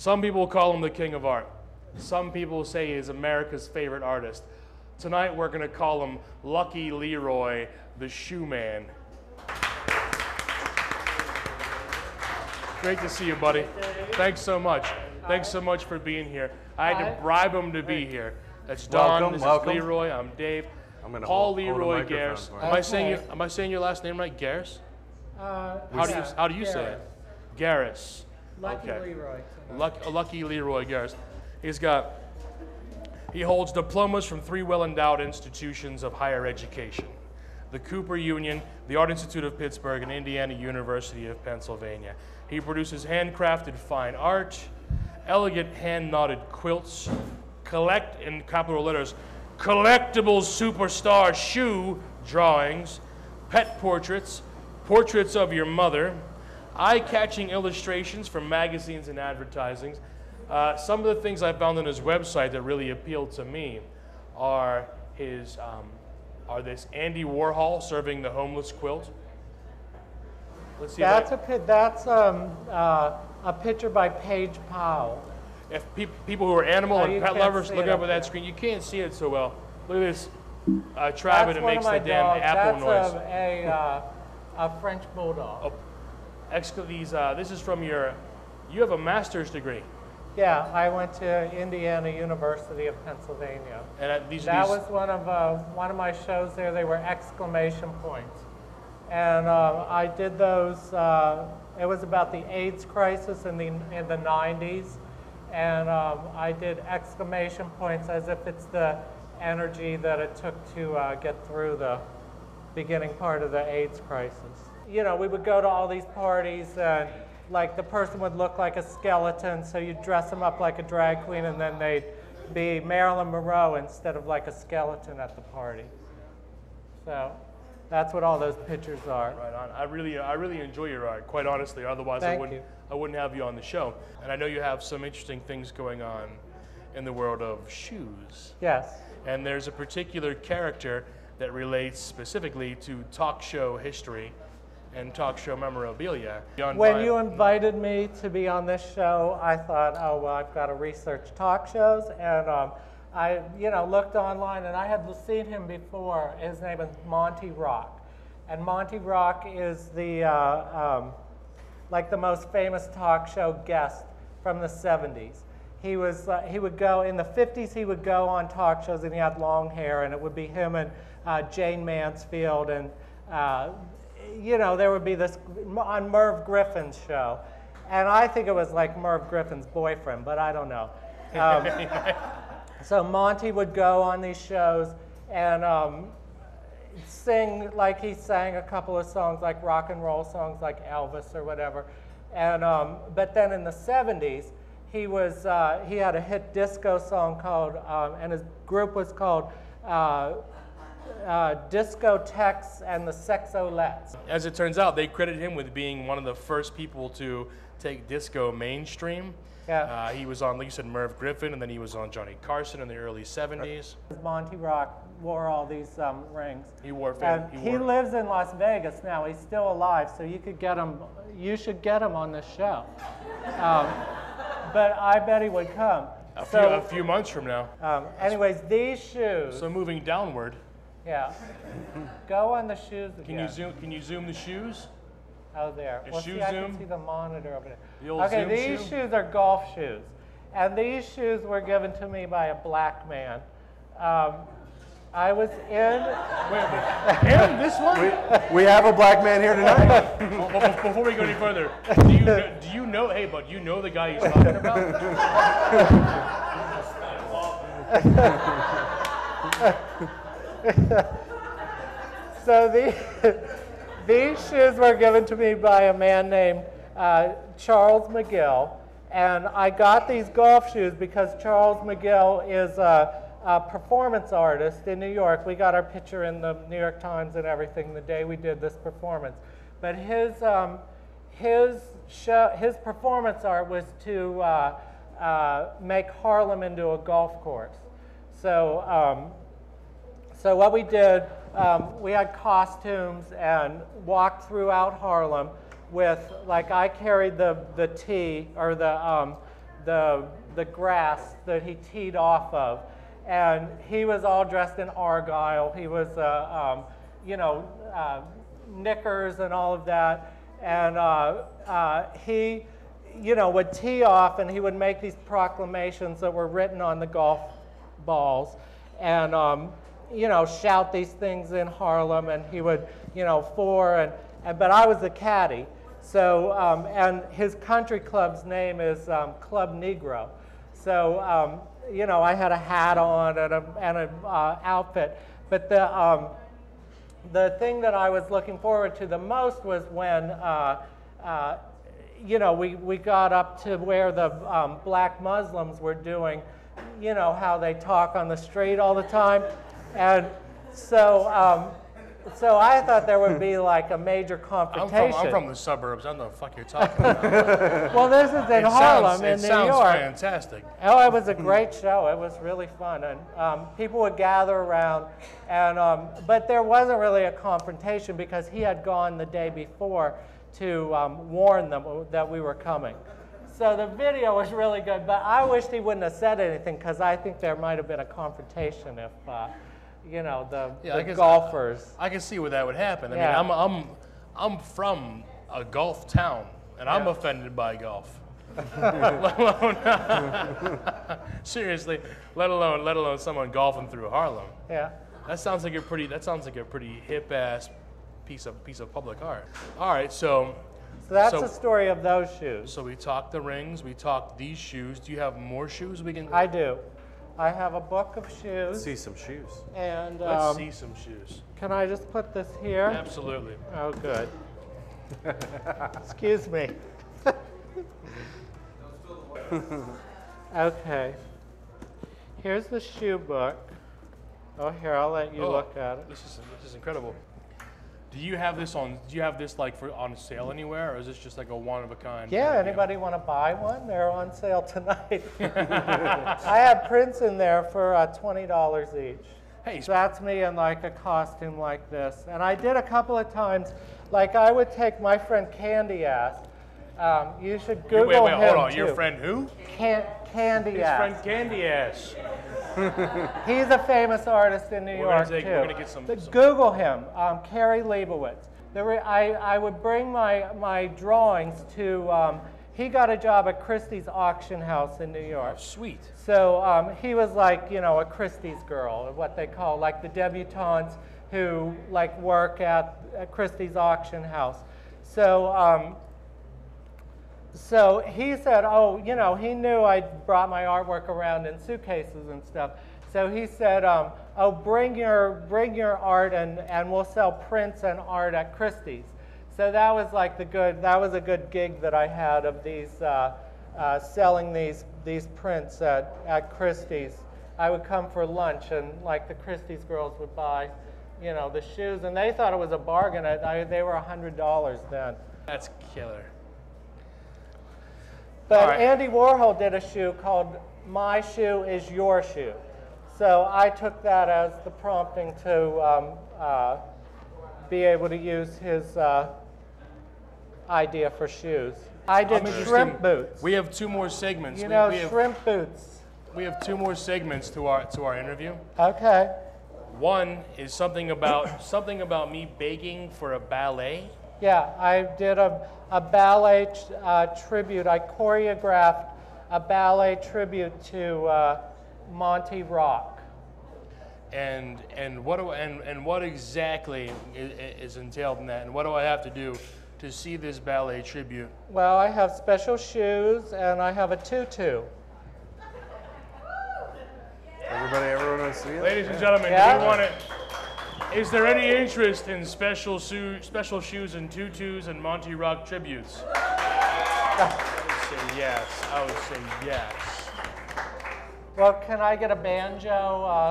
Some people call him the king of art. Some people say he's America's favorite artist. Tonight we're going to call him Lucky Leroy, the shoe man. Great to see you, buddy. Thanks so much. Thanks so much for being here. I had to bribe him to be here. That's Don. This is Leroy. I'm Dave. Paul Leroy Gehres. Am I saying your last name right? Gehres? How do you say it? Gehres. Lucky Leroy. Lucky Leroy Gehres. He holds diplomas from 3 well-endowed institutions of higher education: the Cooper Union, the Art Institute of Pittsburgh, and Indiana University of Pennsylvania. He produces handcrafted fine art, elegant hand-knotted quilts, in capital letters, collectible superstar shoe drawings, pet portraits, portraits of your mother, eye-catching illustrations from magazines and advertisings. Some of the things I found on his website that really appealed to me are this Andy Warhol serving the homeless quilt. Let's see. That's a picture by Paige Powell. If people who are animal and pet lovers look up at that screen, you can't see it so well. Look at this. Try it. It makes the damn apple noise. That's a French bulldog. Oh, this is from you have a master's degree. Yeah, I went to Indiana University of Pennsylvania. And that was one of my shows there. They were exclamation points, and I did those. It was about the AIDS crisis in the 90s, and I did exclamation points as if it's the energy that it took to get through the beginning part of the AIDS crisis. You know, we would go to all these parties, and like the person would look like a skeleton, so you'd dress them up like a drag queen, and then they'd be Marilyn Monroe instead of like a skeleton at the party. So that's what all those pictures are. Right on. I really enjoy your art, quite honestly. Otherwise, I wouldn't have you on the show. And I know you have some interesting things going on in the world of shoes. Yes. And there's a particular character that relates specifically to talk show history and talk show memorabilia. When you invited me to be on this show, I thought, oh, well, I've got to research talk shows, and I looked online, and I had seen him before. His name is Monty Rock, and Monty Rock is the like the most famous talk show guest from the 70s. He would go in the 50s. He would go on talk shows, and he had long hair, and it would be him and Jane Mansfield, and there would be this on Merv Griffin's show, and I think it was like Merv Griffin's boyfriend, but I don't know. So Monty would go on these shows and sing, like he sang a couple of songs, like rock and roll songs, like Elvis or whatever. And but then in the 70s, he had a hit disco song called, and his group was called Discotheques and the Sexolettes. As it turns out, they credit him with being one of the first people to take disco mainstream. Yeah. He was on, like you said, Merv Griffin, and then he was on Johnny Carson in the early 70s. Monty Rock wore all these rings. He wore. He lives in Las Vegas now. He's still alive, so you could get him. You should get him on this show. But I bet he would come. A few months from now. Anyways, these shoes. So moving downward. Yeah. Go on the shoes again. Can you zoom the shoes? Oh, there. Well, see, I can see the monitor over there. The old okay, zoom these shoes are golf shoes. And these shoes were given to me by a black man. I was in... Him? This one? We have a black man here tonight. Before we go any further, do you know, hey, bud, do you know the guy he's talking about? So these shoes were given to me by a man named Charles McGill, and I got these golf shoes because Charles McGill is a performance artist in New York. We got our picture in the New York Times and everything the day we did this performance. But his performance art was to make Harlem into a golf course. So so what we did, we had costumes and walked throughout Harlem with, like, I carried the tee or the grass that he teed off of. And he was all dressed in argyle. He was, knickers and all of that. And he, would tee off, and he would make these proclamations that were written on the golf balls, and shout these things in Harlem. And he would, but I was the caddy. So, and his country club's name is Club Negro. So, I had a hat on and an outfit. But the thing that I was looking forward to the most was when, we got up to where the black Muslims were doing, how they talk on the street all the time. And so, so I thought there would be like a major confrontation. I'm from the suburbs. I don't know what the fuck you're talking about. Well, this is in Harlem, in New York. It sounds fantastic. Oh, it was a great show. It was really fun, and people would gather around, and but there wasn't really a confrontation because he had gone the day before to warn them that we were coming. So the video was really good, but I wished he wouldn't have said anything because I think there might have been a confrontation if. The golfers. I can see where that would happen. I mean, I'm from a golf town, and I'm offended by golf. Let alone, seriously, let alone someone golfing through Harlem. Yeah. That sounds like a pretty hip ass piece of public art. All right, so that's the story of those shoes. So we talked the rings, we talked these shoes. Do you have more shoes we can? I do. I have a book of shoes. Let's see some shoes. And let's see some shoes. Can I just put this here? Absolutely. Oh, good. Excuse me. Okay. Here's the shoe book. Oh, here, I'll let you look at it. This is incredible. Do you have this on on sale anywhere, or is this just like a one-of-a-kind? Yeah, anybody want to buy one? They're on sale tonight. I have prints in there for $20 each. Hey, so that's me in like a costume like this. And I did a couple of times, like I would take my friend Candy Ass. You should Google him. Wait, hold on. Too. Your friend who? Candy Ass. His friend Candy Ass. He's a famous artist in New York, too. We're gonna get some. Google him, Carrie Leibowitz. I would bring my drawings to, he got a job at Christie's auction house in New York. Oh, sweet. So he was like, a Christie's girl, what they call like the debutantes who like work at Christie's auction house. So, so he said, he knew I brought my artwork around in suitcases and stuff. So he said, bring your art and we'll sell prints and art at Christie's. So that was like that was a good gig that I had of these, selling these prints at Christie's. I would come for lunch and like the Christie's girls would buy, the shoes, and they thought it was a bargain. They were $100 then. That's killer. But right. Andy Warhol did a shoe called My Shoe Is Your Shoe. So I took that as the prompting to be able to use his idea for shoes. I did shrimp boots. We have two more segments. Shrimp boots. We have two more segments to our interview. Okay. One is something about me begging for a ballet. Yeah, I did a ballet tribute. I choreographed a ballet tribute to Monty Rock. And what exactly is entailed in that? And what do I have to do to see this ballet tribute? Well, I have special shoes and I have a tutu. Everyone wants to see it? Ladies and gentlemen, do you want it? Is there any interest in special shoes and tutus and Monty Rock tributes? I would say yes. I would say yes. Well, can I get a banjo?